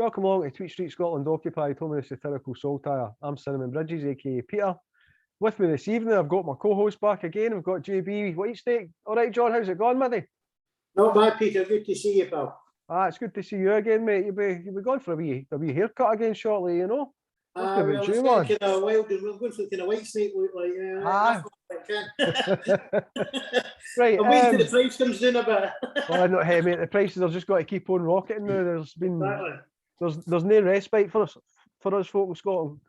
Welcome along to Tweet Street Scotland Occupied, home of the satirical saltire. I'm Cinnamon Bridges, aka Peter. With me this evening, I've got my co-host back again. We've got JB Whitesnake. All right, John, how's it going, matey? Not bad, Peter. Good to see you, pal. It's good to see you again, mate. You'll be going for a wee haircut again shortly, you know. Well, it's kind of wild. We're going for the kind of white snake look like. Right. I'm waiting till the price comes down a bit. Well, not hey, mate. The prices have just got to keep on rocketing now. There's no respite for us folk in Scotland.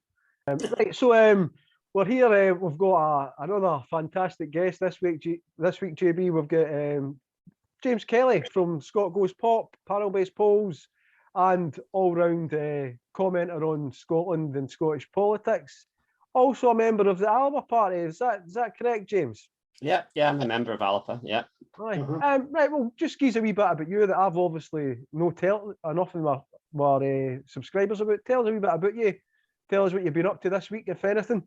Right, so we're here. We've got another fantastic guest this week. JB, we've got James Kelly from Scott Goes Pop, panel-based polls, and all-round commenter on Scotland and Scottish politics. Also a member of the Alba party. Is that correct, James? Yeah, I'm a member of Alba. Yeah. Right. Right. Well, just give us a wee bit about you that I've obviously no tell enough of my subscribers about. Tell us a wee bit about you. Tell us what you've been up to this week, if anything.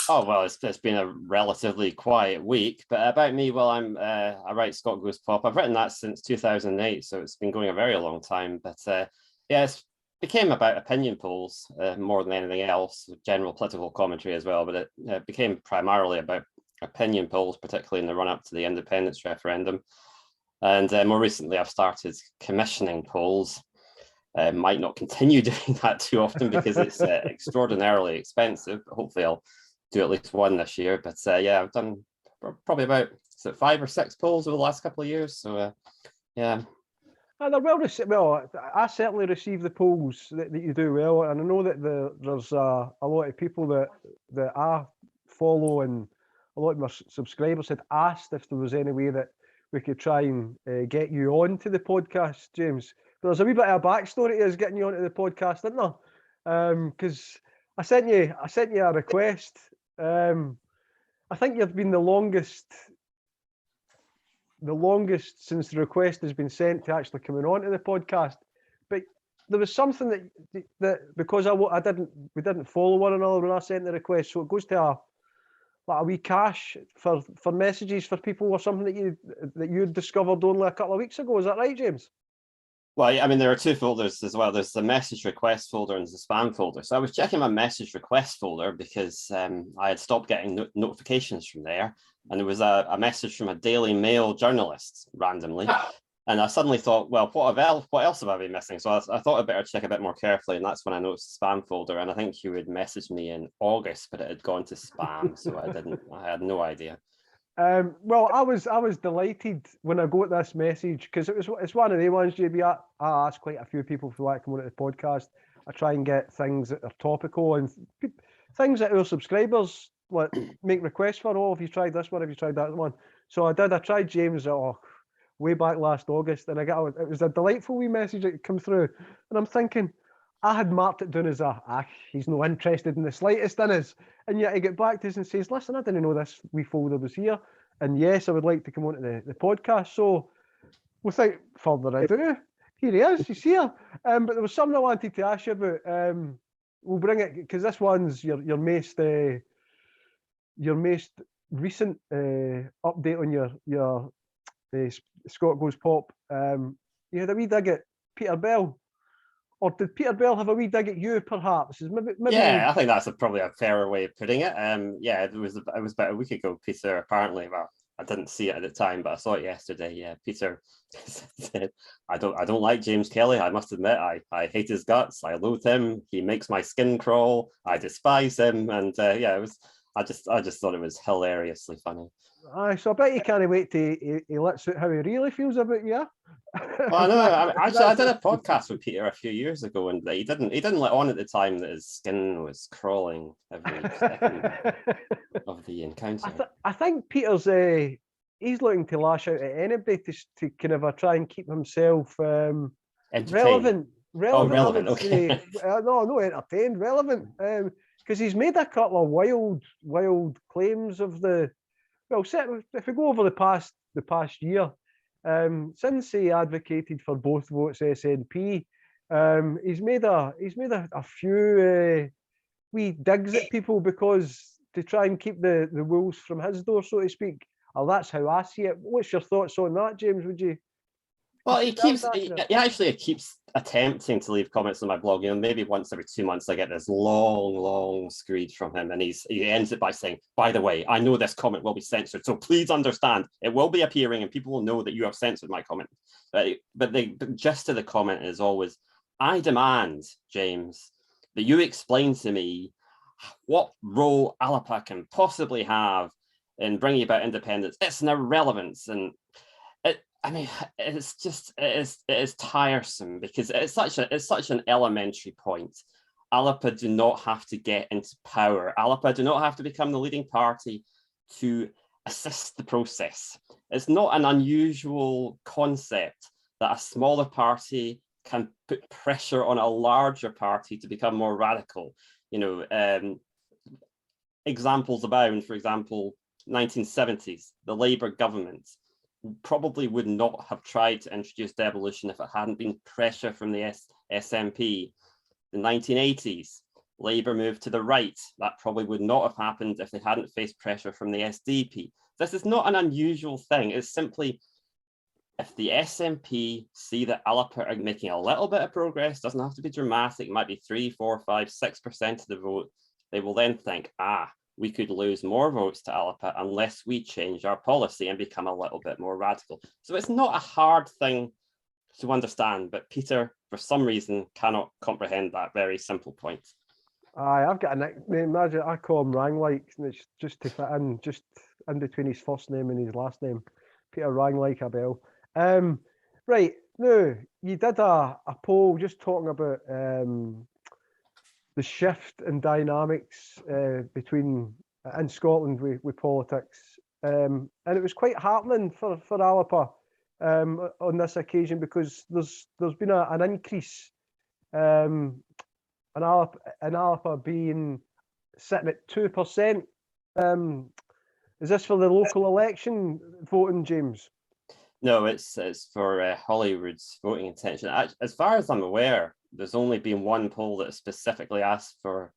Oh, well, it's been a relatively quiet week, but about me, well, I write Scott Goes Pop. I've written that since 2008, so it's been going a very long time. But yeah, it's became about opinion polls more than anything else, general political commentary as well. But it became primarily about opinion polls, particularly in the run-up to the independence referendum. And more recently, I've started commissioning polls. Might not continue doing that too often because it's extraordinarily expensive. But hopefully, I'll do at least one this year. But yeah, I've done probably about 5 or 6 polls over the last couple of years. So yeah. And they're well received. Well, I certainly receive the polls that you do well, and I know that there's a lot of people that I follow, and a lot of my subscribers had asked if there was any way that we could try and get you on to the podcast, James. But there's a wee bit of a backstory to us getting you onto the podcast, isn't there? Because I sent you a request. I think you've been the longest since the request has been sent to actually coming on to the podcast. But there was something that because we didn't follow one another when I sent the request, so it goes to a wee cache for messages for people or something that you discovered only a couple of weeks ago. Is that right, James? Well, yeah, I mean, there are 2 folders as well. There's the message request folder and the spam folder. So I was checking my message request folder because I had stopped getting notifications from there. And there was a message from a Daily Mail journalist randomly. And I suddenly thought, well, what else have I been missing? So I thought I'd better check a bit more carefully. And that's when I noticed the spam folder. And I think you had messaged me in August, but it had gone to spam. So I had no idea. Well, I was delighted when I got this message because it's one of the ones, JB. I asked quite a few people if they like to come on to the podcast. I try and get things that are topical and things that our subscribers make requests for. Oh, have you tried this one? Have you tried that one? So I did. I tried James way back last August, and it was a delightful wee message that came through. And I'm thinking, I had marked it down as he's no interested in the slightest in us. And yet he get back to us and says, listen, I didn't know this wee folder was here. And yes, I would like to come on to the podcast. So without further ado, here he is, he's here. But there was something I wanted to ask you about. We'll bring it, because this one's your most recent update on your Scott Goes Pop. You had a wee dig at Peter Bell. Or did Peter Bell have a wee dig at you, perhaps? Maybe... Yeah, I think that's probably a fairer way of putting it. Yeah, it was about a week ago, Peter, apparently. Well, I didn't see it at the time, but I saw it yesterday. Yeah, Peter said, I don't like James Kelly. I must admit, I hate his guts. I loathe him. He makes my skin crawl. I despise him. And yeah, I just thought it was hilariously funny. So I bet you can't wait to he lets out how he really feels about you. Well, I know. I did a podcast with Peter a few years ago, and he didn't let on at the time that his skin was crawling every second of the encounter. I think Peter's he's looking to lash out at anybody to kind of try and keep himself relevant. Oh, relevant. Okay. No, entertained, relevant. Because he's made a couple of wild claims of the. Well, if we go over the past year, since he advocated for both votes SNP, he's made a few wee digs at people because to try and keep the wolves from his door, so to speak. Or that's how I see it. What's your thoughts on that, James? Would you? Well, he actually keeps attempting to leave comments on my blog. You know, maybe once every 2 months I get this long screed from him, and he ends it by saying, "By the way, I know this comment will be censored, so please understand it will be appearing, and people will know that you have censored my comment." But the gist of the comment is always, "I demand, James, that you explain to me what role Alba can possibly have in bringing about independence. It's an irrelevance." And I mean, it is tiresome because it's such an elementary point. Alba do not have to get into power. Alba do not have to become the leading party to assist the process. It's not an unusual concept that a smaller party can put pressure on a larger party to become more radical. You know, examples abound. For example, 1970s, the Labour government probably would not have tried to introduce devolution if it hadn't been pressure from the SNP. The 1980s, Labour moved to the right. That probably would not have happened if they hadn't faced pressure from the SDP. This is not an unusual thing. It's simply, if the SNP see that Alba are making a little bit of progress, doesn't have to be dramatic, it might be 3, 4, 5, 6% of the vote, they will then think, we could lose more votes to Alba unless we change our policy and become a little bit more radical. So it's not a hard thing to understand, but Peter, for some reason, cannot comprehend that very simple point. I've got a nickname. Imagine I call him Ranglike, and it's just to fit in, just in between his first name and his last name. Peter Ranglike a bell. Right, now, you did a poll just talking about the shift in dynamics between in Scotland with politics, and it was quite heartening for Alba on this occasion, because there's been an increase in Alba being sitting at 2%. Is this for the local election voting, James? No, it's for Holyrood's voting intention. As far as I'm aware, there's only been one poll that specifically asked for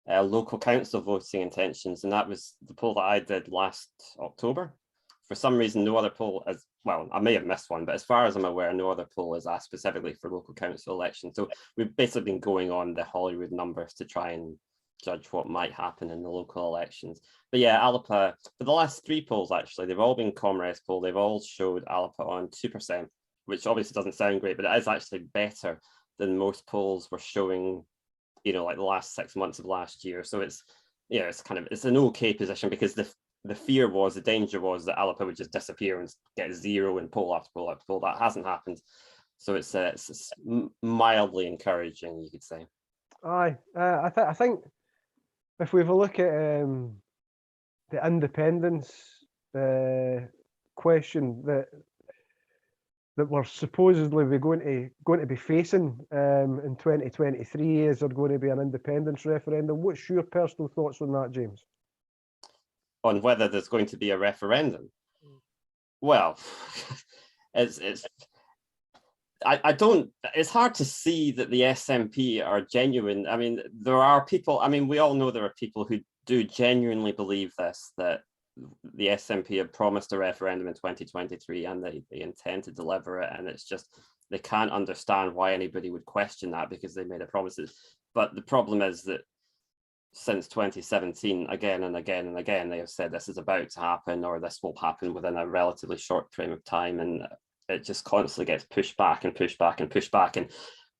local council voting intentions, and that was the poll that I did last October. For some reason, no other poll, well, I may have missed one, but as far as I'm aware, no other poll is asked specifically for local council elections. So we've basically been going on the Holyrood numbers to try and judge what might happen in the local elections. But yeah, Alba, for the last 3 polls, actually, they've all been Comres poll. They've all showed Alba on 2%, which obviously doesn't sound great, but it is actually better than most polls were showing, you know, like the last 6 months of last year. So it's, yeah, it's an okay position, because the fear was, the danger was that Alba would just disappear and get 0 in poll after poll after poll. That hasn't happened. So it's mildly encouraging, you could say. Aye, I think if we have a look at the independence question that we're supposedly going to be facing in 2023, is there going to be an independence referendum? What's your personal thoughts on that, James? On whether there's going to be a referendum? Well, I don't, it's hard to see that the SNP are genuine. I mean, there are people, I mean, we all know there are people who do genuinely believe this, that the SNP have promised a referendum in 2023 and they intend to deliver it. And it's just, they can't understand why anybody would question that, because they made a promises. But the problem is that since 2017, again and again and again, they have said this is about to happen, or this will happen within a relatively short frame of time. And it just constantly gets pushed back and pushed back and pushed back. And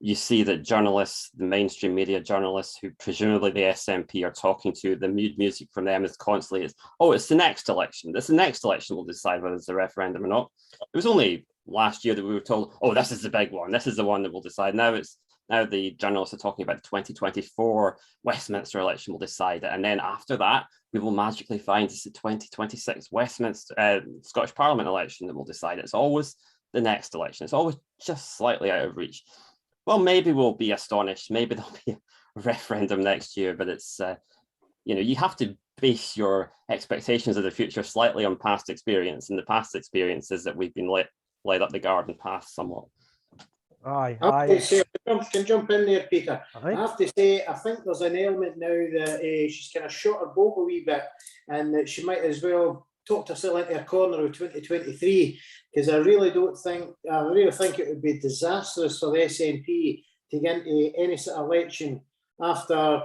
you see that journalists, the mainstream media journalists, who presumably the SNP are talking to, the mood music from them is constantly, it's the next election. This the next election will decide whether it's a referendum or not. It was only last year that we were told, this is the big one. This is the one that will decide. Now the journalists are talking about the 2024 Westminster election will decide it. And then after that, we will magically find it's the 2026 Westminster Scottish Parliament election that will decide it. It's always the next election. It's always just slightly out of reach. Well, maybe we'll be astonished. Maybe there'll be a referendum next year, but it's, you have to base your expectations of the future slightly on past experience. And the past experience is that we've been led up the garden path somewhat. I can jump in there, Peter. I have to say, I think there's an element now that she's kind of shot her boat a wee bit, and that she might as well talked herself into a corner of 2023, because I really think it would be disastrous for the SNP to get into any sort of election after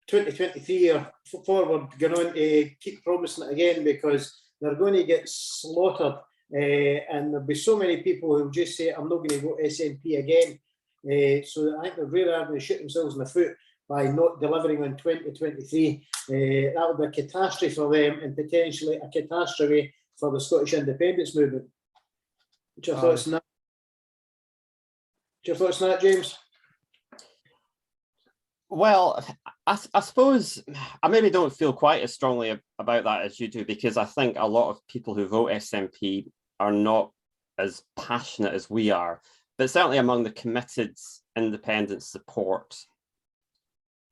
2023 or forward, going on to keep promising it again, because they're going to get slaughtered. And there'll be so many people who just say, I'm not going to vote SNP again. So I think they're really going to shoot themselves in the foot by not delivering on 2023. That would be a catastrophe for them, and potentially a catastrophe for the Scottish independence movement. What's your thoughts on that? What's your thoughts on that, James? Well, I suppose I maybe don't feel quite as strongly about that as you do, because I think a lot of people who vote SNP are not as passionate as we are. But certainly among the committed independent support,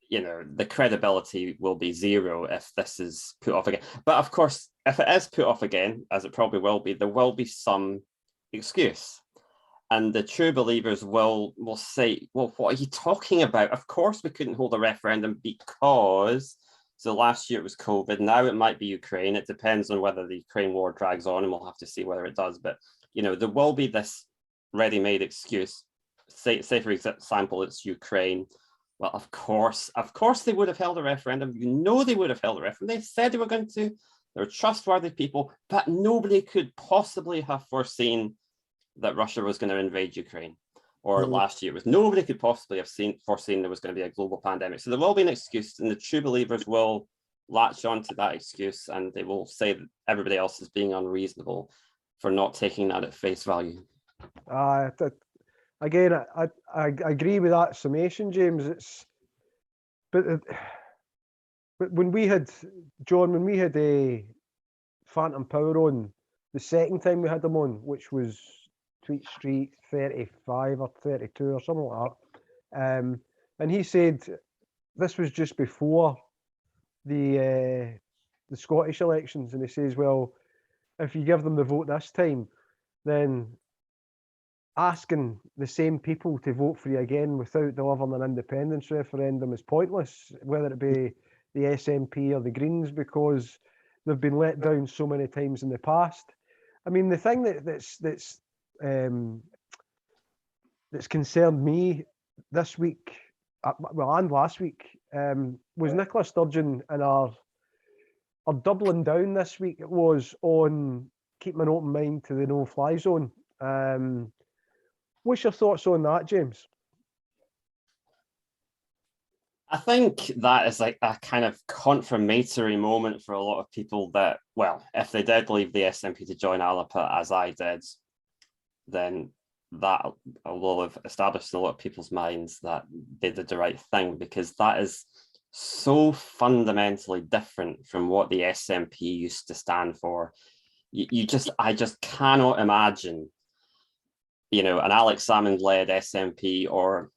you know, the credibility will be zero if this is put off again. But of course, if it is put off again, as it probably will be, there will be some excuse. And the true believers will say, well, what are you talking about? Of course we couldn't hold a referendum because, so last year it was COVID, now it might be Ukraine. It depends on whether the Ukraine war drags on, and we'll have to see whether it does. But, you know, there will be this ready-made excuse. Say for example, it's Ukraine. Well, of course they would have held a referendum. You know they would have held a referendum. They said they were going to. They're trustworthy people, but nobody could possibly have foreseen that Russia was going to invade Ukraine. Or last year, nobody could possibly have foreseen there was going to be a global pandemic. So there will be an excuse, and the true believers will latch onto that excuse, and they will say that everybody else is being unreasonable for not taking that at face value. Again, I agree with that summation, James. But when we had a Phantom Power on the second time we had them on, which was Tweet Street 35 or 32 or something like that, and he said this was just before the Scottish elections, and he says, well, if you give them the vote this time, then asking the same people to vote for you again without delivering an independence referendum is pointless, whether it be the SNP or the Greens, because they've been let down so many times in the past. I mean, the thing that's concerned me this week, well, and last week, was Nicola Sturgeon and our doubling down this week. It was on keeping an open mind to the no-fly zone. What's your thoughts on that, James? I think that is like a kind of confirmatory moment for a lot of people that, well, if they did leave the SNP to join Alba, as I did, then that will have established in a lot of people's minds that they did the right thing, because that is so fundamentally different from what the SNP used to stand for. I just cannot imagine, you know, an Alex Salmond-led SNP or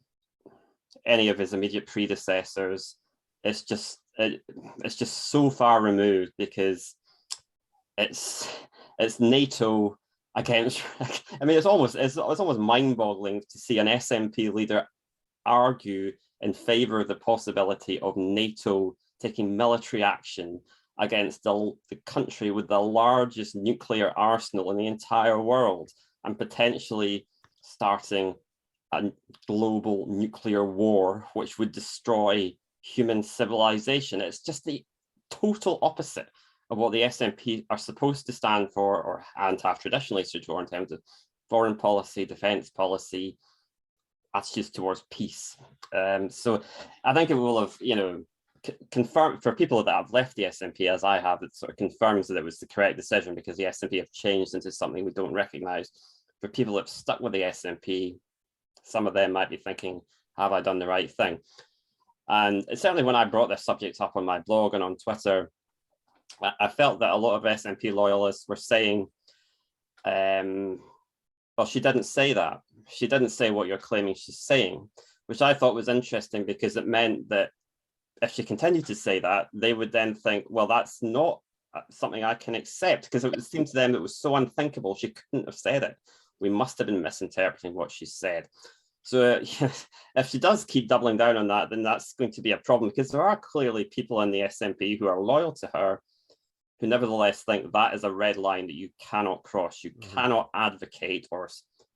any of his immediate predecessors. It's just so far removed, because it's NATO against. I mean, it's almost mind-boggling to see an SNP leader argue in favor of the possibility of NATO taking military action against the country with the largest nuclear arsenal in the entire world, and potentially starting a global nuclear war, which would destroy human civilization. It's just the total opposite of what the SNP are supposed to stand for, and have traditionally stood for in terms of foreign policy, defense policy, attitudes towards peace. So I think it will have, you know, confirmed for people that have left the SNP, as I have, it sort of confirms that it was the correct decision, because the SNP have changed into something we don't recognize. For people that have stuck with the SNP, some of them might be thinking, have I done the right thing? And certainly when I brought this subject up on my blog and on Twitter, I felt that a lot of SNP loyalists were saying, well, she didn't say that. She didn't say what you're claiming she's saying, which I thought was interesting, because it meant that if she continued to say that, they would then think, well, that's not something I can accept, because it seemed to them it was so unthinkable. She couldn't have said it. We must have been misinterpreting what she said. So if she does keep doubling down on that, then that's going to be a problem, because there are clearly people in the SNP who are loyal to her, who nevertheless think that is a red line that you cannot cross. You cannot advocate or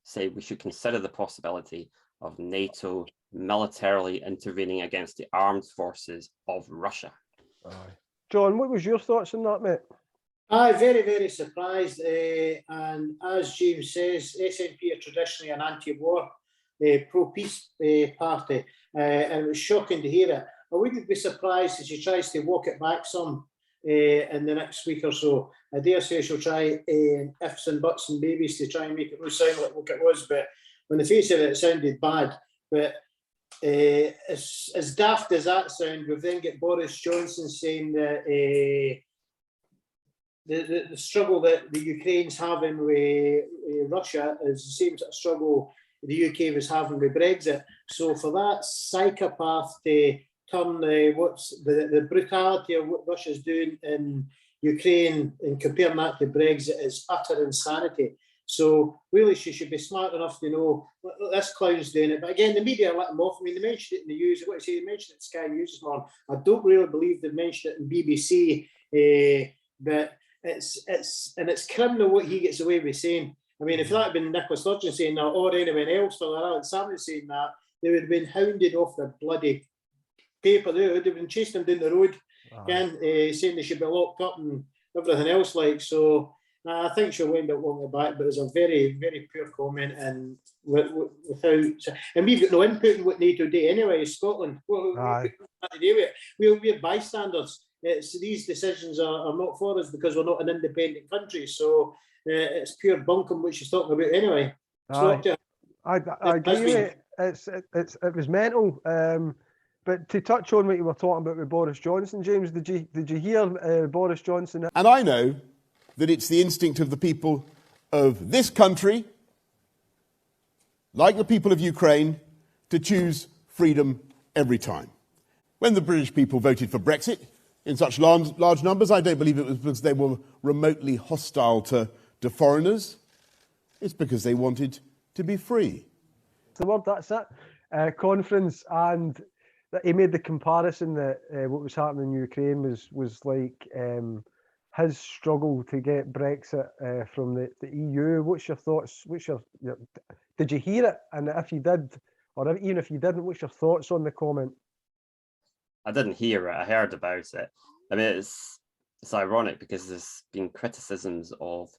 say we should consider the possibility of NATO militarily intervening against the armed forces of Russia. John, what was your thoughts on that, mate? I'm very, very surprised. And as James says, SNP are traditionally an anti-war, pro-peace party. And it was shocking to hear it. I wouldn't be surprised if she tries to walk it back some in the next week or so. I dare say she'll try ifs and buts and babies to try and make it no sound like what it was. But on the face of it, it sounded bad. But as daft as that sound, we've then got Boris Johnson saying that the struggle that the Ukraine's having with Russia is the same sort of struggle the UK was having with Brexit. So for that psychopath to turn what's the brutality of what Russia's doing in Ukraine and comparing that to Brexit is utter insanity. So really, she should be smart enough to know this clown's doing it. But again, the media let them off. I mean, they mentioned it in the news. What I say, they mentioned it in Sky News this morning. I don't really believe they mentioned it in BBC. But it's criminal what he gets away with saying. I mean, if that had been Nicola Sturgeon saying that, or anyone else, or Alan Salmon saying that, they would have been hounded off their bloody paper. They would have been chasing them down the road, again, saying they should be locked up and everything else like. So I think she'll end up walking back, but it's a very, very poor comment, and without, and we've got no input in what NATO do anyway. Scotland, we've got nothing to do with it. We're bystanders. These decisions are not for us because we're not an independent country. So it's pure bunkum what she's talking about anyway. I agree with it. It was mental. But to touch on what you were talking about with Boris Johnson, James, did you hear Boris Johnson? And I know that it's the instinct of the people of this country, like the people of Ukraine, to choose freedom every time. When the British people voted for Brexit in such large numbers, I don't believe it was because they were remotely hostile to foreigners. It's because they wanted to be free. The word, that's it. Conference, and that he made the comparison that what was happening in Ukraine was like his struggle to get Brexit from the EU. What's your thoughts? Did you hear it? And if you did, or even if you didn't, what's your thoughts on the comment? I didn't hear it. I heard about it. I mean, it's ironic because there's been criticisms of,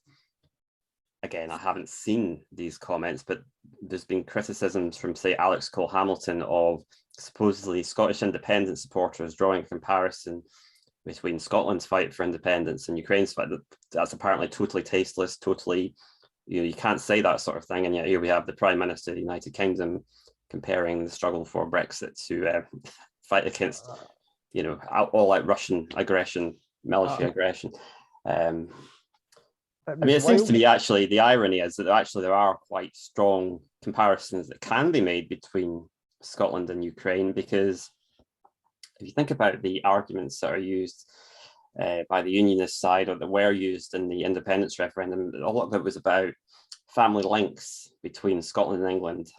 again, I haven't seen these comments, but there's been criticisms from, say, Alex Cole-Hamilton of supposedly Scottish independence supporters drawing a comparison between Scotland's fight for independence and Ukraine's fight. That's apparently totally tasteless, totally, you can't say that sort of thing. And yet here we have the Prime Minister of the United Kingdom comparing the struggle for Brexit to fight against, all out Russian aggression, military aggression. I mean, it seems to me actually the irony is that there are quite strong comparisons that can be made between Scotland and Ukraine, because if you think about the arguments that are used by the unionist side, or that were used in the independence referendum, a lot of it was about family links between Scotland and England.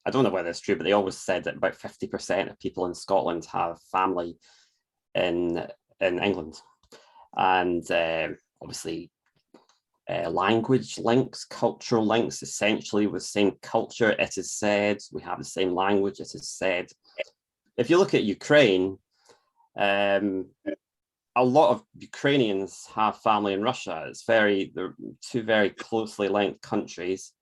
I don't know whether it's true, but they always said that about 50% of people in Scotland have family in England. And obviously language links, cultural links, essentially with the same culture, it is said. We have the same language, it is said. If you look at Ukraine, a lot of Ukrainians have family in Russia. They're two very closely linked countries.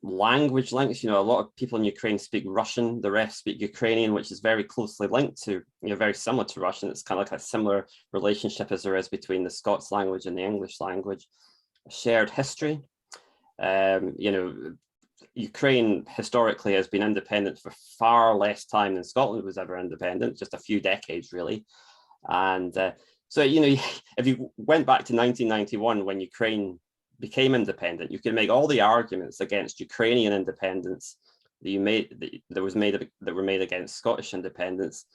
Language links, a lot of people in Ukraine speak Russian, the rest speak Ukrainian, which is very closely linked to, very similar to Russian. It's kind of like a similar relationship as there is between the Scots language and the English language. A shared history. Ukraine historically has been independent for far less time than Scotland was ever independent, just a few decades really. And so, if you went back to 1991 when Ukraine became independent, you can make all the arguments against Ukrainian independence that were made against Scottish independence.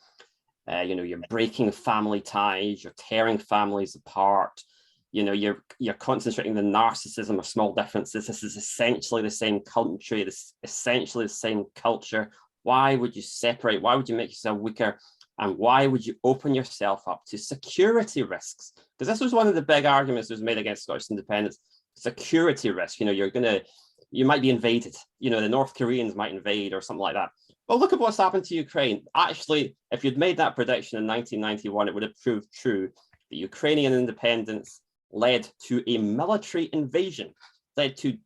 You're breaking family ties, you're tearing families apart. You're concentrating the narcissism of small differences. This is essentially the same country, this essentially the same culture. Why would you separate? Why would you make yourself weaker And why would you open yourself up to security risks? Because this was one of the big arguments that was made against Scottish independence. Security risk, you might be invaded. The North Koreans might invade or something like that. Well, look at what's happened to Ukraine. Actually, if you'd made that prediction in 1991, it would have proved true that Ukrainian independence led to a military invasion, led to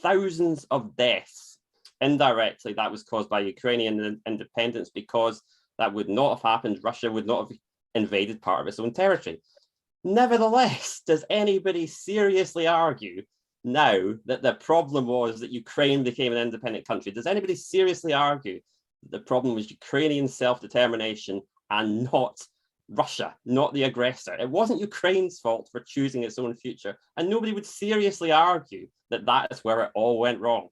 thousands of deaths. Indirectly, that was caused by Ukrainian independence, because that would not have happened. Russia would not have invaded part of its own territory. Nevertheless, does anybody seriously argue now that the problem was that Ukraine became an independent country? Does anybody seriously argue that the problem was Ukrainian self-determination and not Russia, not the aggressor? It wasn't Ukraine's fault for choosing its own future, and nobody would seriously argue that that is where it all went wrong.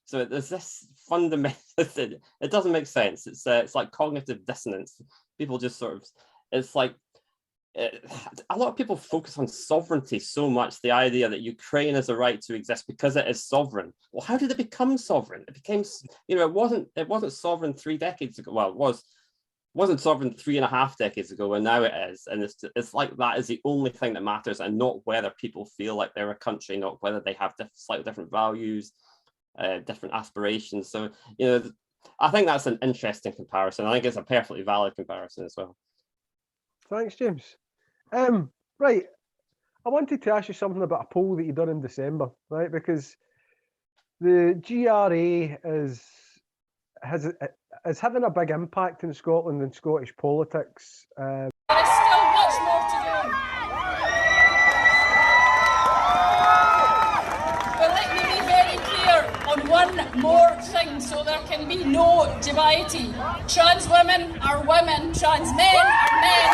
So there's this fundamental, it doesn't make sense. It's like cognitive dissonance. People just it's like, a lot of people focus on sovereignty so much, the idea that Ukraine has a right to exist because it is sovereign. Well, how did it become sovereign? It became, it wasn't sovereign 3 decades ago. Well, it wasn't sovereign 3.5 decades ago, and now it is. And it's like that is the only thing that matters, and not whether people feel like they're a country, not whether they have slightly different values, different aspirations. So, I think that's an interesting comparison. I think it's a perfectly valid comparison as well. Thanks, James. Right, I wanted to ask you something about a poll that you done in December, right? Because the GRA is having a big impact in Scotland and Scottish politics. There is still much more to do. But let me be very clear on one more thing, so there can be no dubiety. Trans women are women, trans men are men.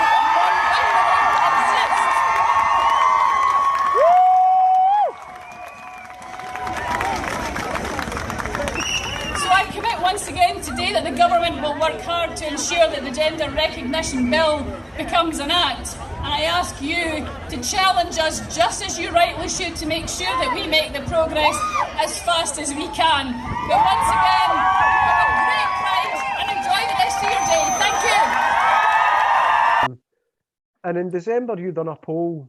Once again today that the government will work hard to ensure that the Gender Recognition Bill becomes an act. And I ask you to challenge us, just as you rightly should, to make sure that we make the progress as fast as we can. But once again, have a great pride and enjoy the rest of your day. Thank you. And in December, you done a poll.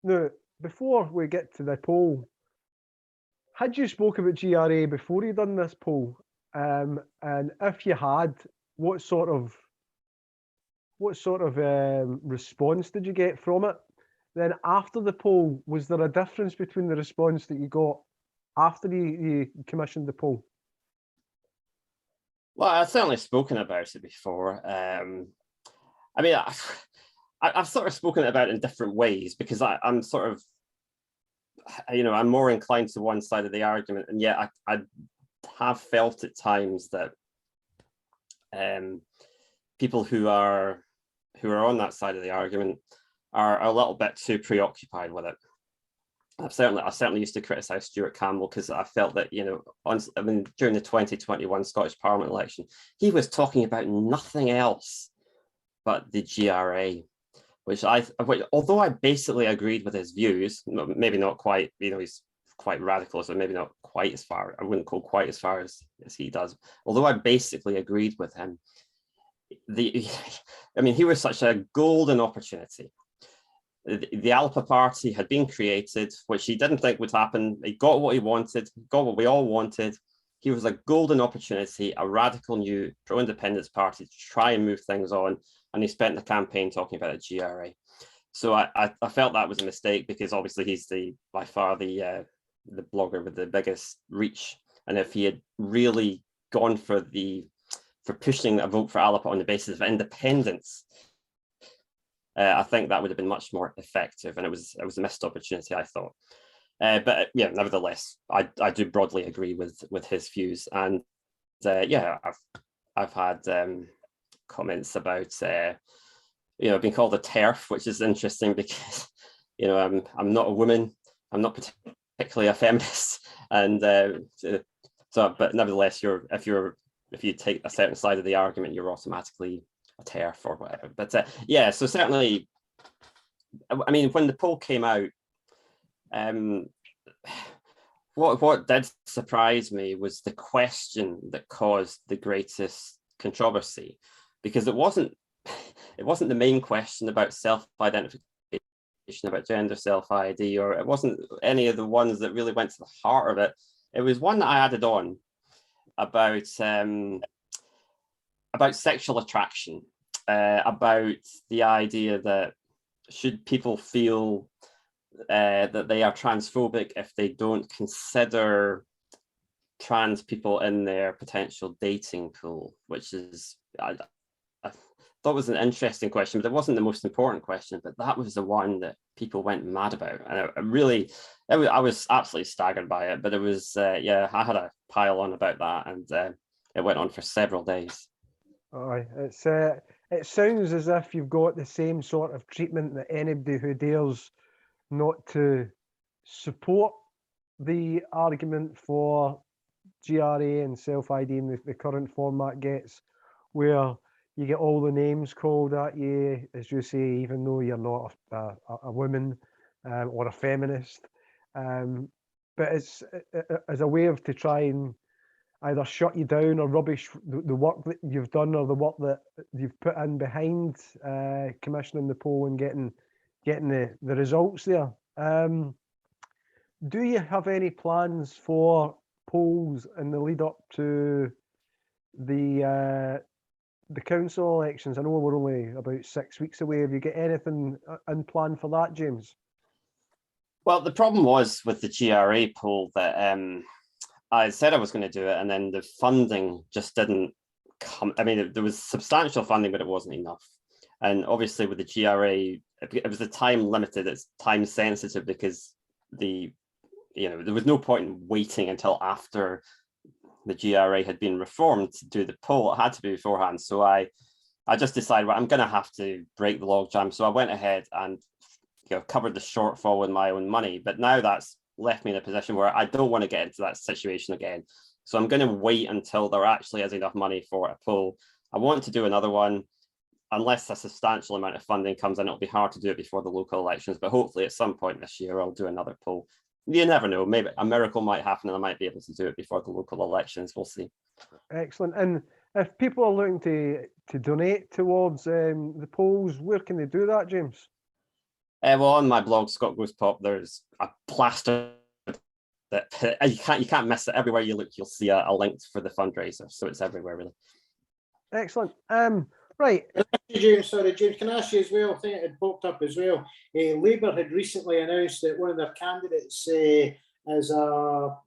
Now, before we get to the poll, had you spoke about GRA before you done this poll? And if you had, what sort of response did you get from it? Then after the poll, was there a difference between the response that you got after you commissioned the poll? Well, I've certainly spoken about it before. I mean, I've sort of spoken about it in different ways, because I'm sort of, I'm more inclined to one side of the argument, and yet I have felt at times that people who are on that side of the argument are a little bit too preoccupied with it. I certainly used to criticize Stuart Campbell, because I felt that, during the 2021 Scottish Parliament election, he was talking about nothing else but the GRA, which although I basically agreed with his views, maybe not quite, he's quite radical, so maybe not quite as far, I wouldn't go quite as far as he does. Although I basically agreed with him, he was such a golden opportunity. The Alba party had been created, which he didn't think would happen. He got what he wanted, got what we all wanted. He was a golden opportunity, a radical new pro-independence party to try and move things on, and he spent the campaign talking about a GRA. So I felt that was a mistake, because obviously he's by far the blogger with the biggest reach, and if he had really gone for pushing a vote for Alba on the basis of independence, I think that would have been much more effective, and it was a missed opportunity, I thought. But yeah, nevertheless, I do broadly agree with his views, and I've had comments about being called a TERF, which is interesting, because I'm not a woman, I'm not particularly a feminist, and but nevertheless, if you take a certain side of the argument, you're automatically a TERF or whatever. But so certainly, I mean, when the poll came out, what did surprise me was the question that caused the greatest controversy, because it wasn't it wasn't the main question about self-identification, about gender self-ID, or it wasn't any of the ones that really went to the heart of it. It was one that I added on about sexual attraction, about the idea that should people feel that they are transphobic if they don't consider trans people in their potential dating pool, which is, I thought was an interesting question, but it wasn't the most important question, but that was the one that people went mad about. And I was absolutely staggered by it, but it was, yeah, I had a pile on about that, and it went on for several days. Aye, it sounds as if you've got the same sort of treatment that anybody who dares not to support the argument for GRA and self-ID in the current format gets, where you get all the names called at you, as you say, even though you're not a woman or a feminist. But it's as a way of to try and either shut you down or rubbish the work that you've done or the work that you've put in behind commissioning the poll and getting the results there. Do you have any plans for polls in the lead up to the council elections? I know we're only about 6 weeks away. Have you got anything in plan for that, James? Well, the problem was with the GRA poll that I said I was going to do it, and then the funding just didn't come. I mean, there was substantial funding, but it wasn't enough. And obviously with the GRA, it was the time limited, it's time sensitive, because there was no point in waiting until after the GRA had been reformed to do the poll. It had to be beforehand. So I just decided, well, I'm going to have to break the logjam. So I went ahead and covered the shortfall with my own money. But now that's left me in a position where I don't want to get into that situation again. So I'm going to wait until there actually is enough money for a poll. I want to do another one. Unless a substantial amount of funding comes in, it'll be hard to do it before the local elections. But hopefully at some point this year, I'll do another poll. You never know, maybe a miracle might happen and I might be able to do it before the local elections. We'll see. Excellent. And if people are looking to donate towards the polls, where can they do that, James? Well, on my blog, Scott Goes Pop, there's a plaster that you can't miss it. Everywhere you look, you'll see a link for the fundraiser. So it's everywhere, really. Excellent. Right. James, can I ask you as well? I think it had popped up as well. Labour had recently announced that one of their candidates is a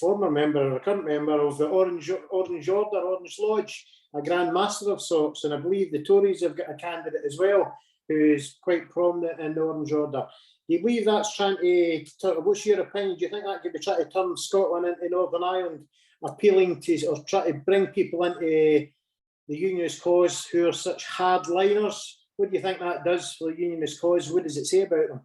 former member or a current member of the Orange Order, Orange Lodge, a Grand Master of sorts. And I believe the Tories have got a candidate as well who's quite prominent in the Orange Order. Do you believe that's trying to, what's your opinion? Do you think that could be trying to turn Scotland into Northern Ireland, appealing to or try to bring people into the unionist cause who are such hardliners? What do you think that does for the unionist cause? What does it say about them?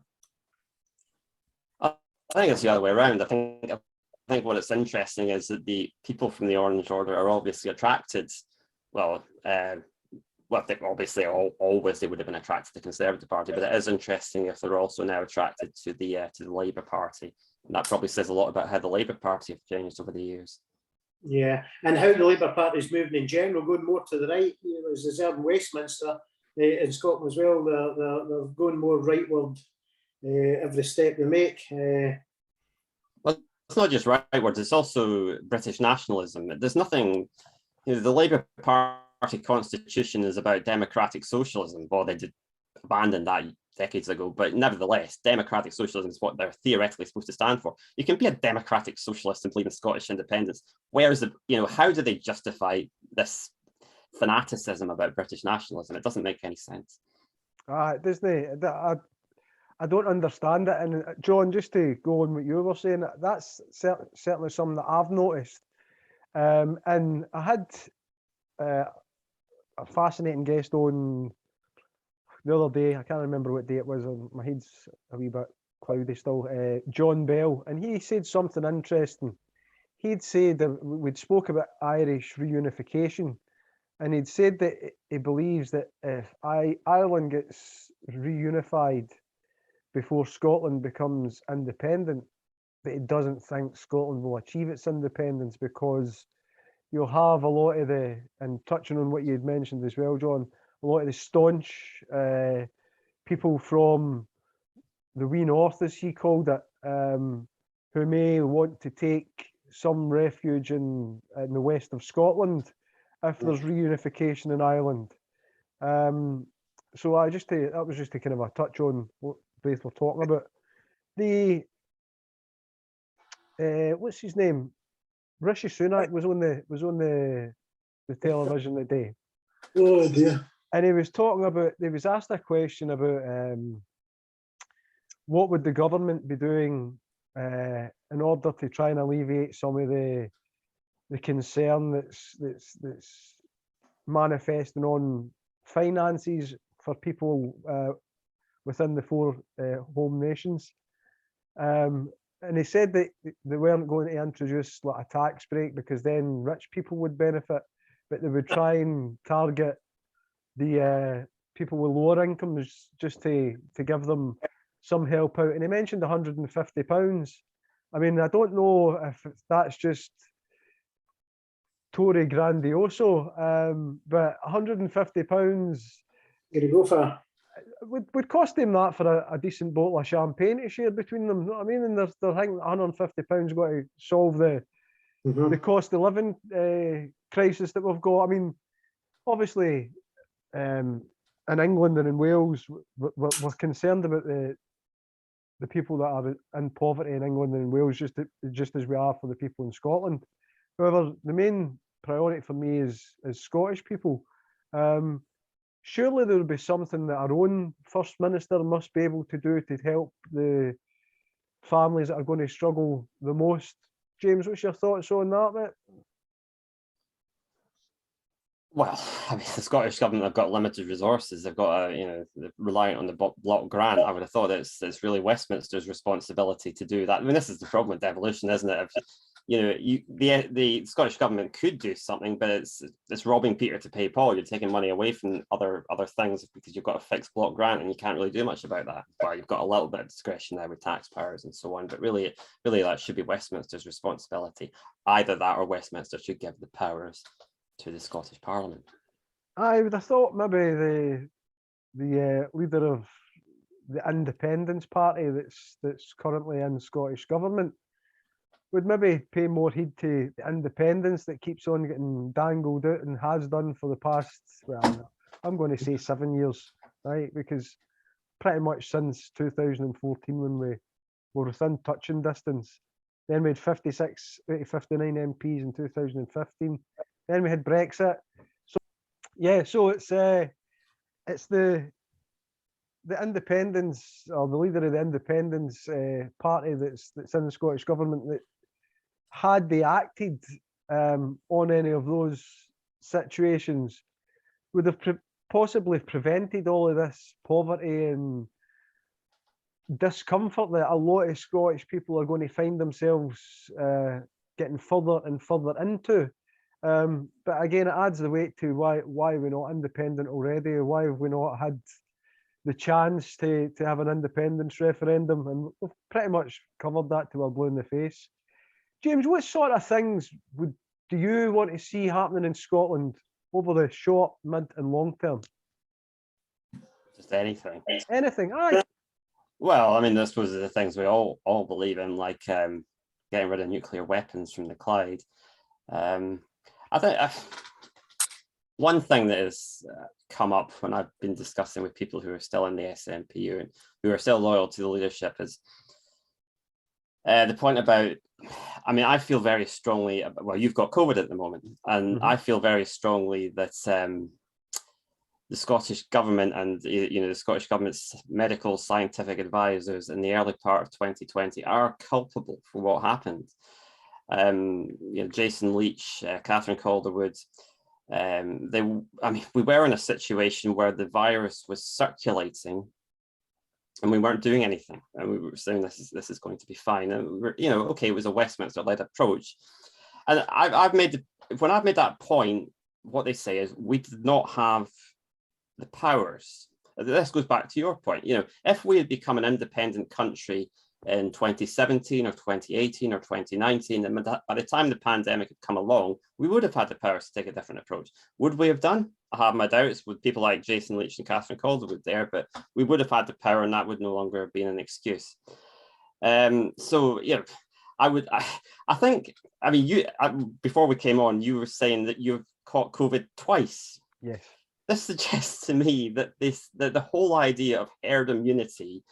I think it's the other way around. I think what it's interesting is that the people from the Orange Order are obviously attracted. Well, they obviously always they would have been attracted to the Conservative Party, but it is interesting if they're also now attracted to the Labour Party, and that probably says a lot about how the Labour Party have changed over the years. Yeah, and how the Labour Party is moving in general, going more to the right. As observed in Westminster, in Scotland as well, they're going more rightward every step they make. Well, it's not just rightward; it's also British nationalism. There's nothing. The Labour Party constitution is about democratic socialism. Well, they did abandon that decades ago, but nevertheless, democratic socialism is what they're theoretically supposed to stand for. You can be a democratic socialist and believe in Scottish independence. Whereas, how do they justify this fanaticism about British nationalism? It doesn't make any sense. Doesn't. I don't understand it. And John, just to go on what you were saying, that's certainly something that I've noticed. And I had a fascinating guest on the other day. I can't remember what day it was. My head's a wee bit cloudy still. John Bell, and he said something interesting. He'd said that we'd spoke about Irish reunification, and he'd said that he believes that if Ireland gets reunified before Scotland becomes independent, that he doesn't think Scotland will achieve its independence, because you'll have a lot of and touching on what you'd mentioned as well, John, a lot of the staunch people from the wee north, as he called it, who may want to take some refuge in the west of Scotland if there's reunification in Ireland. So that was just to kind of a touch on what both were talking about. The what's his name? Rishi Sunak was on the television today. Oh dear. And he was talking about, he was asked a question about what would the government be doing in order to try and alleviate some of the concern that's manifesting on finances for people within the four home nations. And he said that they weren't going to introduce like a tax break because then rich people would benefit, but they would try and target the people with lower incomes just to give them some help out. And he mentioned £150. I mean, I don't know if that's just Tory grandioso, but £150 Gonna go for would cost him that for a decent bottle of champagne to share between them. You know what I mean? And they're thinking £150 got to solve the cost of living crisis that we've got. I mean, obviously, in England and in Wales, we're concerned about the people that are in poverty in England and in Wales, just as we are for the people in Scotland. However, the main priority for me is Scottish people. Surely there will be something that our own First Minister must be able to do to help the families that are going to struggle the most. James, what's your thoughts on that, mate? Well, I mean, the Scottish government have got limited resources. They've got they're reliant on the block grant. I would have thought it's really Westminster's responsibility to do that. I mean, this is the problem with devolution, isn't it? The Scottish government could do something, but it's robbing Peter to pay Paul. You're taking money away from other things because you've got a fixed block grant and you can't really do much about that. Well, you've got a little bit of discretion there with tax powers and so on, but really that should be Westminster's responsibility. Either that or Westminster should give the powers to the Scottish Parliament. I would have thought maybe the leader of the Independence Party that's currently in Scottish government would maybe pay more heed to the independence that keeps on getting dangled out and has done for the past, well, I'm going to say 7 years, right? Because pretty much since 2014 when we were within touching distance, then we had 56 out of 59 MPs in 2015. Then we had Brexit. So yeah, so it's the independence, or the leader of the independence party that's in the Scottish government, that had they acted on any of those situations would have possibly prevented all of this poverty and discomfort that a lot of Scottish people are going to find themselves getting further and further into. But again, it adds the weight to why we're not independent already, or why have we not had the chance to have an independence referendum, and we've pretty much covered that till we're blue in the face. James, what sort of things do you want to see happening in Scotland over the short, mid and long term? Just anything. Anything, aye. Well, I mean, this was the things we all believe in, like getting rid of nuclear weapons from the Clyde. I think one thing that has come up when I've been discussing with people who are still in the SNP and who are still loyal to the leadership is the point about, I mean, I feel very strongly, well, you've got COVID at the moment, and I feel very strongly that the Scottish government and the Scottish government's medical scientific advisors in the early part of 2020 are culpable for what happened. Jason Leach, Catherine Calderwood, we were in a situation where the virus was circulating and we weren't doing anything, and we were saying this is going to be fine, and okay, it was a Westminster-led approach. And when I've made that point, what they say is we did not have the powers. This goes back to your point. If we had become an independent country in 2017 or 2018 or 2019, and by the time the pandemic had come along, we would have had the power to take a different approach. Would we have done? I have my doubts. Would people like Jason Leach and Catherine Calderwood there, but we would have had the power, and that would no longer have been an excuse. So, you know, I think, I mean, before we came on, you were saying that you've caught COVID twice. Yes. This suggests to me that that the whole idea of herd immunity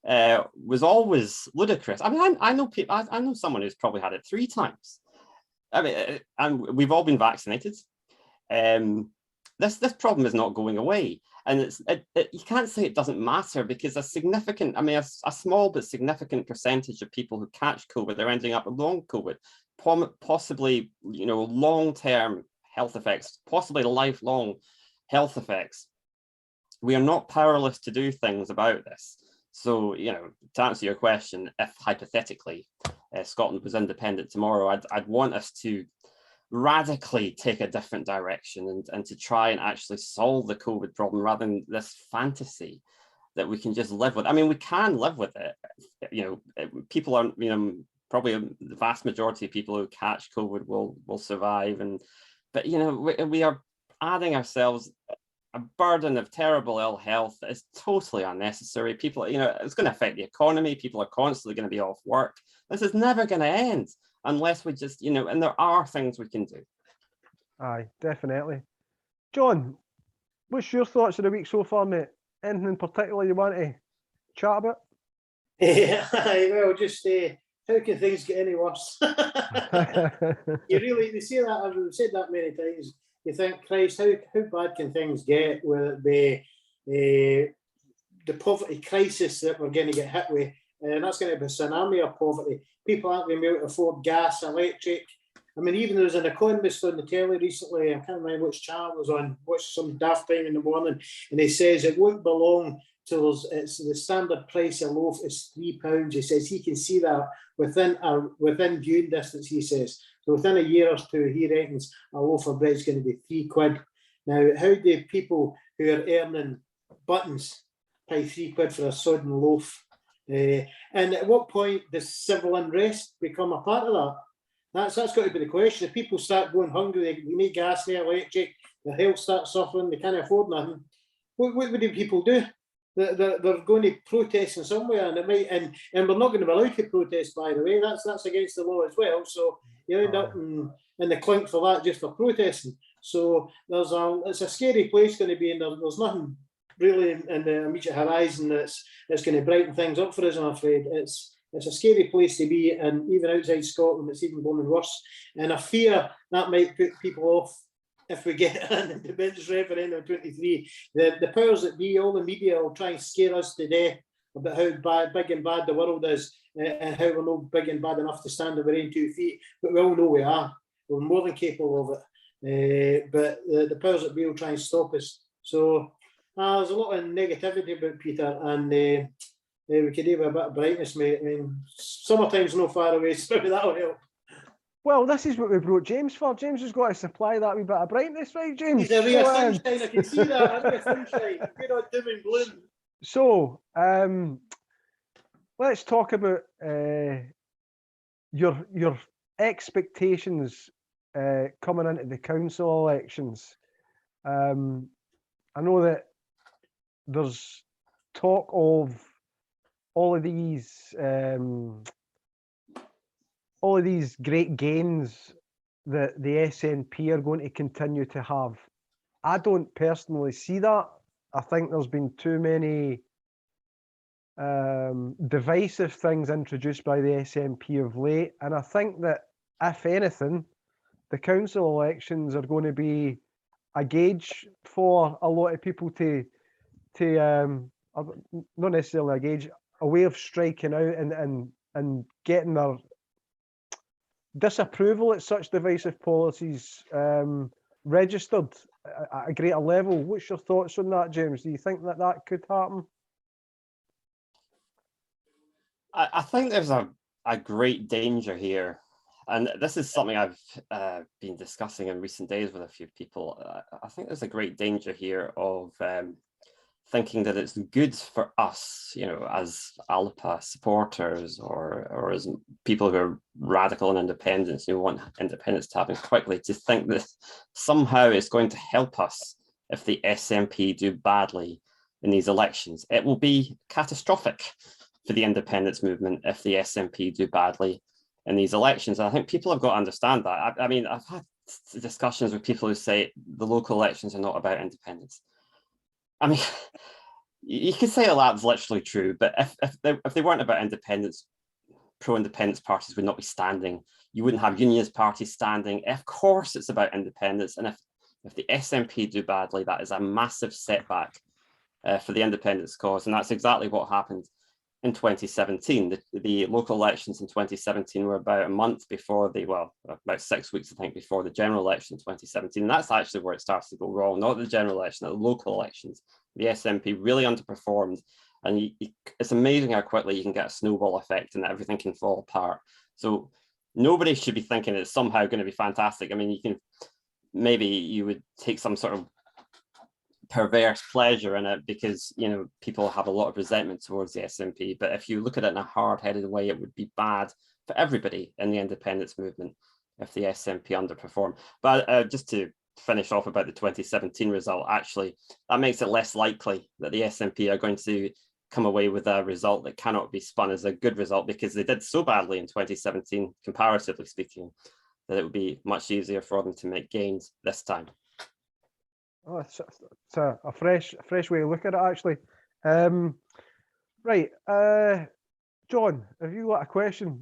was always ludicrous. I mean, I know people. I know someone who's probably had it 3 times. I mean, and we've all been vaccinated. This problem is not going away, and you can't say it doesn't matter, because a significant, I mean, a small but significant percentage of people who catch COVID, they're ending up with long COVID, possibly, you know, long-term health effects, possibly lifelong health effects. We are not powerless to do things about this. So, you know, to answer your question, if hypothetically Scotland was independent tomorrow, I'd want us to radically take a different direction and to try and actually solve the COVID problem, rather than this fantasy that we can just live with. I mean, we can live with it. You know, people aren't, you know, probably the vast majority of people who catch COVID will survive. But, you know, we are adding ourselves a burden of terrible ill health that is totally unnecessary. People, you know, it's going to affect the economy. People are constantly going to be off work. This is never going to end unless we just, you know, and there are things we can do. Aye, definitely. John, what's your thoughts of the week so far, mate? Anything in particular you want to chat about? Well, just how can things get any worse? You say that, I've said that many times. You think, Christ, how bad can things get? Will it be the poverty crisis that we're going to get hit with? And that's going to be a tsunami of poverty. People aren't going to be able to afford gas, electric. I mean, even there was an economist on the telly recently, I can't remember which channel it was on, watched some daft time in the morning, and he says it won't be long till it's the standard price of loaf is £3. He says he can see that within viewing distance, he says. So within a year or two, he reckons a loaf of bread is going to be £3. Now, how do people who are earning buttons pay £3 for a sodden loaf? And at what point does civil unrest become a part of that? That's got to be the question. If people start going hungry, they need gas, they electric, their health starts suffering, they can't afford nothing. What do people do? They're going to protest in somewhere, and it might, and we're not going to be allowed to protest, by the way. That's against the law as well. So you end up in the clink for that, just for protesting. So it's a scary place going to be, and there's nothing really in the immediate horizon that's going to brighten things up for us, I'm afraid. It's a scary place to be, and even outside Scotland, it's even going worse. And I fear that might put people off if we get an independence referendum in 23. The powers that be, all the media will try and scare us to death about how big and bad the world is, and how we're not big and bad enough to stand on our own 2 feet. But we all know we are. We're more than capable of it. But the powers that be will try and stop us. So there's a lot of negativity about Peter, and we could have a bit of brightness, mate. I mean, summertime's no far away, so maybe that'll help. Well, this is what we brought James for. James has got to supply that wee bit of brightness, right, James? He's a ray of sunshine, I can see that. A ray of sunshine. Good old doom and gloom. So, let's talk about your expectations coming into the council elections. I know that there's talk of all of these great gains that the SNP are going to continue to have. I don't personally see that. I think there's been too many divisive things introduced by the SNP of late, and I think that, if anything, the council elections are going to be a gauge for a lot of people to not necessarily a gauge, a way of striking out and getting their disapproval at such divisive policies registered at a greater level. What's your thoughts on that, James? Do you think that could happen? I think there's a great danger here, and this is something I've been discussing in recent days with a few people. I think there's a great danger here of thinking that it's good for us, you know, as Alba supporters or as people who are radical and independents, who want independence to happen quickly, to think that somehow it's going to help us if the SNP do badly in these elections. It will be catastrophic for the independence movement if the SNP do badly in these elections. And I think people have got to understand that. I mean, I've had discussions with people who say the local elections are not about independence. I mean, you could say that's literally true, but if they weren't about independence, pro-independence parties would not be standing. You wouldn't have unionist parties standing. Of course, it's about independence. And if the SNP do badly, that is a massive setback for the independence cause. And that's exactly what happened in 2017. The local elections in 2017 were about a month before about 6 weeks, I think, before the general election in 2017. And that's actually where it starts to go wrong, not the general election, the local elections. The SNP really underperformed. And it's amazing how quickly you can get a snowball effect and everything can fall apart. So nobody should be thinking it's somehow going to be fantastic. I mean, maybe you would take some sort of perverse pleasure in it because, you know, people have a lot of resentment towards the SNP. But if you look at it in a hard-headed way, it would be bad for everybody in the independence movement if the SNP underperform. But just to finish off about the 2017 result, actually, that makes it less likely that the SNP are going to come away with a result that cannot be spun as a good result, because they did so badly in 2017, comparatively speaking, that it would be much easier for them to make gains this time. Oh, it's a fresh way to look at it, actually. Right, John, have you got a question?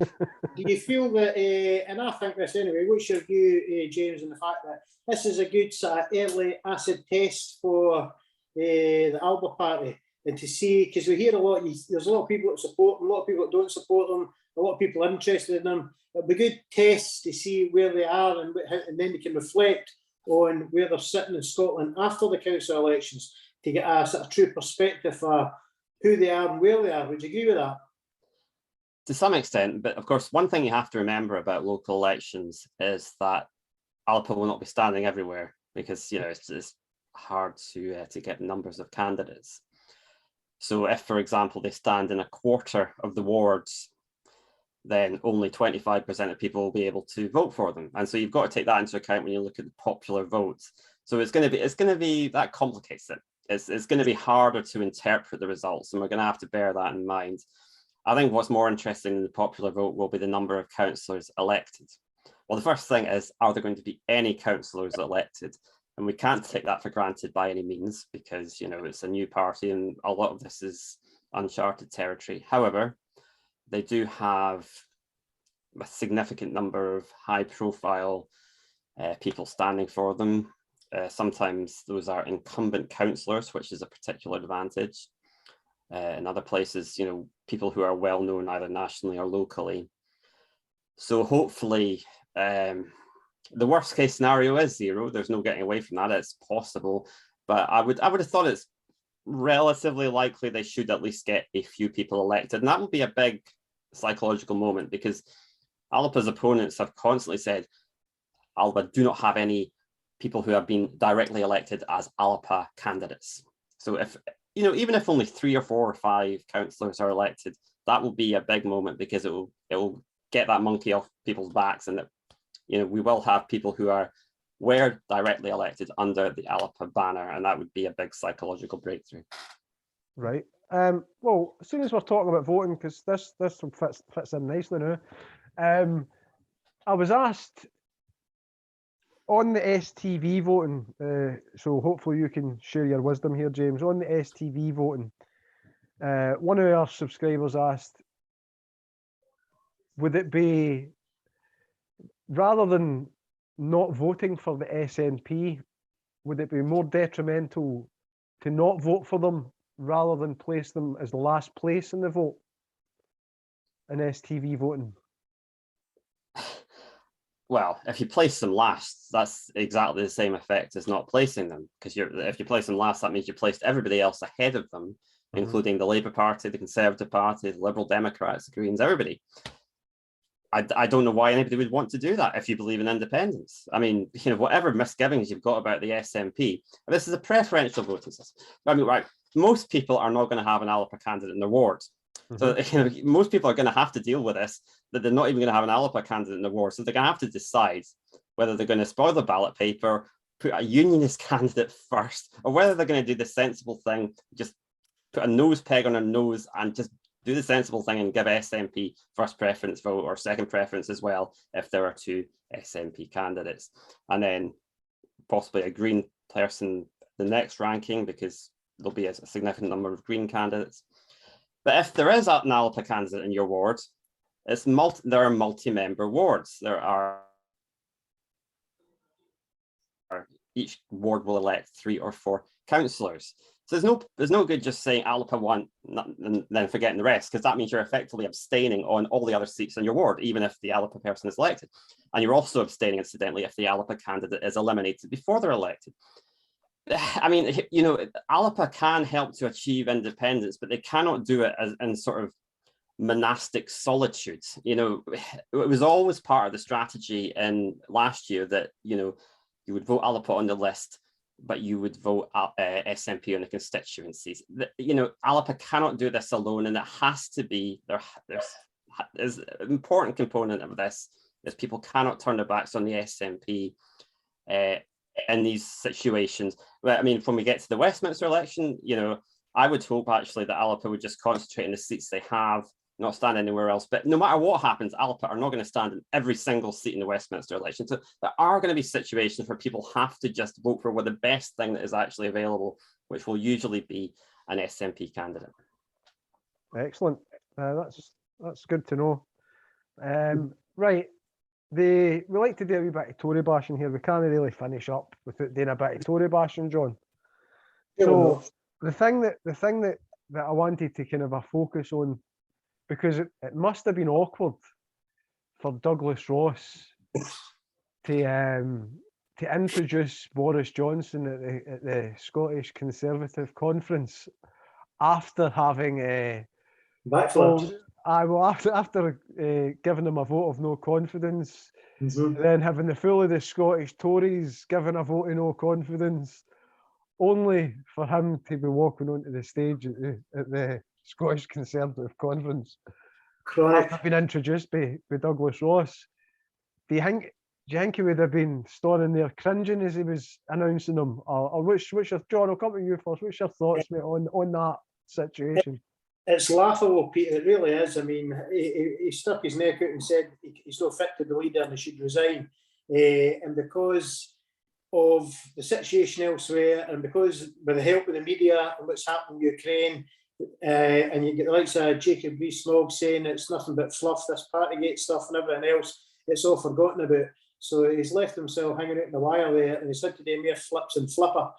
Do you feel that, and I think this anyway, what's your view, James, on the fact that this is a good sort of early acid test for the Alba party, and to see, because we hear a lot, there's a lot of people that support them, a lot of people that don't support them, a lot of people interested in them. It'll be good tests to see where they are, and then they can reflect on where they're sitting in Scotland after the council elections to get a sort of true perspective for who they are and where they are. Would you agree with that? To some extent, but of course, one thing you have to remember about local elections is that Alba will not be standing everywhere, because, you know, it's hard to get numbers of candidates. So if, for example, they stand in a quarter of the wards, then only 25% of people will be able to vote for them. And so you've got to take that into account when you look at the popular votes. So it's going to be that complicates it. It's going to be harder to interpret the results, and we're going to have to bear that in mind. I think what's more interesting in the popular vote will be the number of councillors elected. Well, the first thing is, are there going to be any councillors elected? And we can't take that for granted by any means, because, you know, it's a new party and a lot of this is uncharted territory. However, they do have a significant number of high-profile people standing for them. Sometimes those are incumbent councillors, which is a particular advantage. In other places, you know, people who are well known either nationally or locally. So hopefully, the worst case scenario is 0. There's no getting away from that. It's possible, but I would have thought it's relatively likely they should at least get a few people elected, and that would be a big psychological moment, because Alba's opponents have constantly said Alba do not have any people who have been directly elected as Alba candidates. So if, you know, even if only 3 or 4 or 5 councillors are elected, that will be a big moment, because it will get that monkey off people's backs, and that, you know, we will have people who were directly elected under the Alba banner, and that would be a big psychological breakthrough. Right. Well, as soon as we're talking about voting, because this fits in nicely now, I was asked on the STV voting, so hopefully you can share your wisdom here, James. On the STV voting, one of our subscribers asked, would it be, rather than not voting for the SNP, would it be more detrimental to not vote for them rather than place them as the last place in the vote in STV voting? Well, if you place them last, that's exactly the same effect as not placing them, because if you place them last, that means you placed everybody else ahead of them, including the Labour Party, the Conservative Party, the Liberal Democrats, the Greens, everybody. I don't know why anybody would want to do that if you believe in independence. I mean, whatever misgivings you've got about the SNP, this is a preferential voting system. I mean, right, most people are not going to have an Alba candidate in their ward. So most people are going to have to deal with this, that they're not even going to have an Alba candidate in their ward. So they're going to have to decide whether they're going to spoil the ballot paper, put a unionist candidate first, or whether they're going to do the sensible thing, just put a nose peg on their nose and just do the sensible thing and give SNP first preference vote or second preference as well if there are 2 SNP candidates. And then possibly a Green person the next ranking, because there'll be a significant number of Green candidates. But if there is an Alba candidate in your ward, there are multi-member wards. Each ward will elect 3 or 4 councillors. So there's no good just saying Alba want and then forgetting the rest, because that means you're effectively abstaining on all the other seats in your ward, even if the Alba person is elected. And you're also abstaining, incidentally, if the Alba candidate is eliminated before they're elected. I mean, Alba can help to achieve independence, but they cannot do it in sort of monastic solitude. It was always part of the strategy in last year that, you would vote Alba on the list, but you would vote SNP on the constituencies. Alba cannot do this alone, and it has to be there's an important component of this is people cannot turn their backs on the SNP in these situations. I mean, when we get to the Westminster election, I would hope actually that Alba would just concentrate on the seats they have, not stand anywhere else. But no matter what happens, Alba are not going to stand in every single seat in the Westminster election. So there are going to be situations where people have to just vote for the best thing that is actually available, which will usually be an SNP candidate. Excellent. That's good to know. Right. We like to do a wee bit of Tory bashing here. We can't really finish up without doing a bit of Tory bashing, John. So the thing that I wanted to kind of a focus on, because it must have been awkward for Douglas Ross to introduce Boris Johnson at the Scottish Conservative Conference after having after giving him a vote of no confidence, and then having the full of the Scottish Tories giving a vote of no confidence, only for him to be walking onto the stage at the Scottish Conservative Conference. After being introduced by Douglas Ross. Do you think he would have been standing there cringing as he was announcing them? Or what's your, John, I'll come to you first. What's your thoughts, mate, on that situation? It's laughable, Peter. It really is. I mean, he stuck his neck out and said he's not fit to be leader and he should resign. And because of the situation elsewhere, and because with the help of the media and what's happened in Ukraine, and you get the likes of Jacob Rees-Mogg saying it's nothing but fluff, this Partygate stuff and everything else, it's all forgotten about. So he's left himself hanging out in the wire there, and he's had to do mere flips and flipper,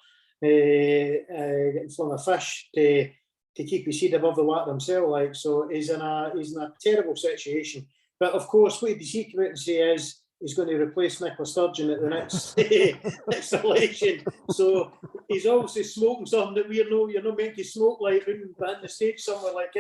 getting flung a fish to keep his head above the water himself. So he's in a terrible situation. But of course, what does he come out and say is he's going to replace Nicola Sturgeon at the next election. So he's obviously smoking something that you're not meant to smoke, like in the stage somewhere, like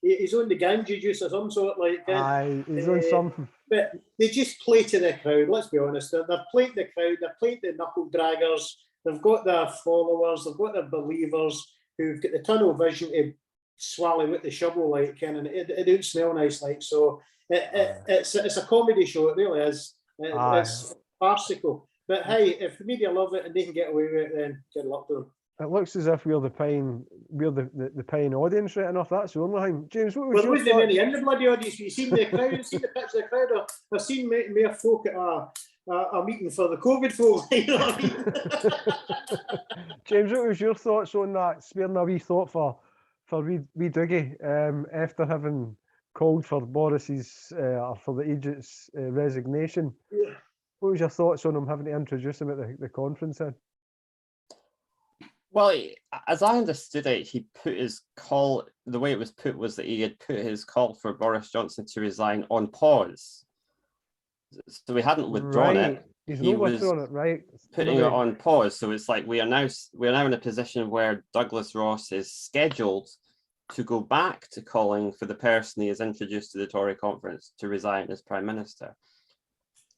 he's on the ganja juice or some sort, he's on something. But they just play to the crowd, let's be honest. They're playing to the crowd, they're playing to the knuckle draggers, they've got their followers, they've got their believers who've got the tunnel vision to swallow with the shovel, and it don't smell nice, so it's a comedy show, it really is. It's farcical. But hey, if the media love it and they can get away with it, then good luck to them. It looks as if we're the paying audience right enough. That's the only thing. James, what was there wasn't any in the bloody audience. You've seen the crowd, seen the picture of the crowd, or I've seen mere folk at a meeting for the COVID folk. You know what I mean? James, what was your thoughts on that? Sparing a wee thought for wee Dougie after having called for Boris's or for the agent's resignation. Yeah. What was your thoughts on him having to introduce him at the conference then? Well, as I understood it, he put his call, the way it was put was that he had put his call for Boris Johnson to resign on pause. So he hadn't withdrawn it. He's not withdrawn it, right? Putting it on pause. So it's like we are now in a position where Douglas Ross is scheduled to go back to calling for the person he has introduced to the Tory conference to resign as Prime Minister.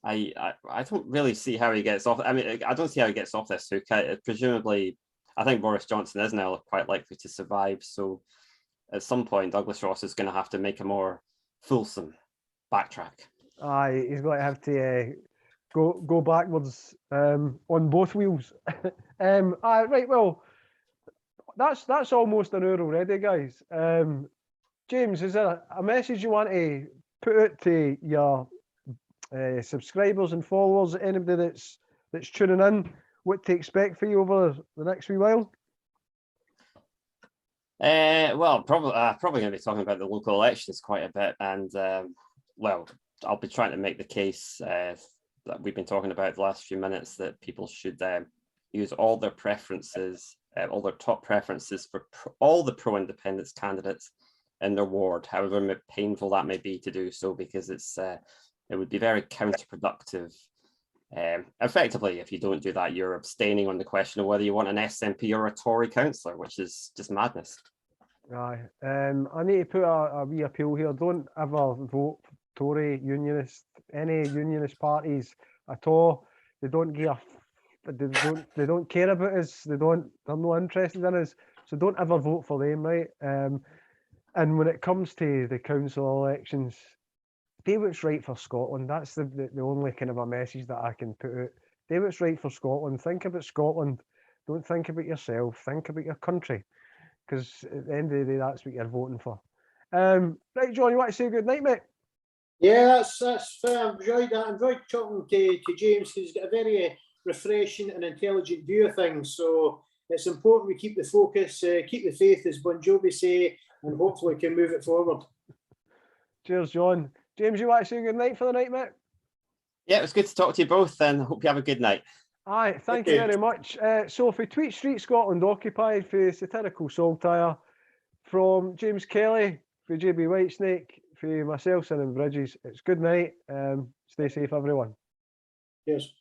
I don't really see how he gets off. I mean, I don't see how he gets off this hook. Presumably, I think Boris Johnson is now quite likely to survive. So at some point, Douglas Ross is going to have to make a more fulsome backtrack. Aye, he's going to have to go backwards on both wheels. Right, well, that's almost an hour already, guys. James, is there a message you want to put out to your subscribers and followers, anybody that's tuning in, what to expect for you over the next wee while? Well, probably going to be talking about the local elections quite a bit, and well, I'll be trying to make the case that we've been talking about the last few minutes, that people should use all their preferences, all their top preferences for all the pro-independence candidates in their ward, however painful that may be to do so, because it would be very counterproductive. Effectively, if you don't do that, you're abstaining on the question of whether you want an SNP or a Tory councillor, which is just madness. Aye. I need to put a wee appeal here. Don't ever vote for Tory, Unionist, any Unionist parties at all. They don't give they don't care about us. They're not interested in us. So don't ever vote for them, right? And when it comes to the council elections, do what's right for Scotland. That's the only kind of a message that I can put out. Do what's right for Scotland. Think about Scotland. Don't think about yourself. Think about your country. Because at the end of the day, that's what you're voting for. Right, John, you want to say good night, mate? Yeah, that's fair. I've enjoyed that. I enjoyed talking to James. He's got a very refreshing and intelligent view of things. So it's important we keep the focus, keep the faith, as Bon Jovi say, and hopefully can move it forward. Cheers, John. James, you want to say good night for the night, mate? Yeah, it was good to talk to you both, and I hope you have a good night. Aye, thank you very much. So for Tweet Street Scotland Occupied for Satirical Saltire, from James Kelly, for JB Whitesnake, for myself, Simon Bridges, it's good night. Stay safe, everyone. Cheers.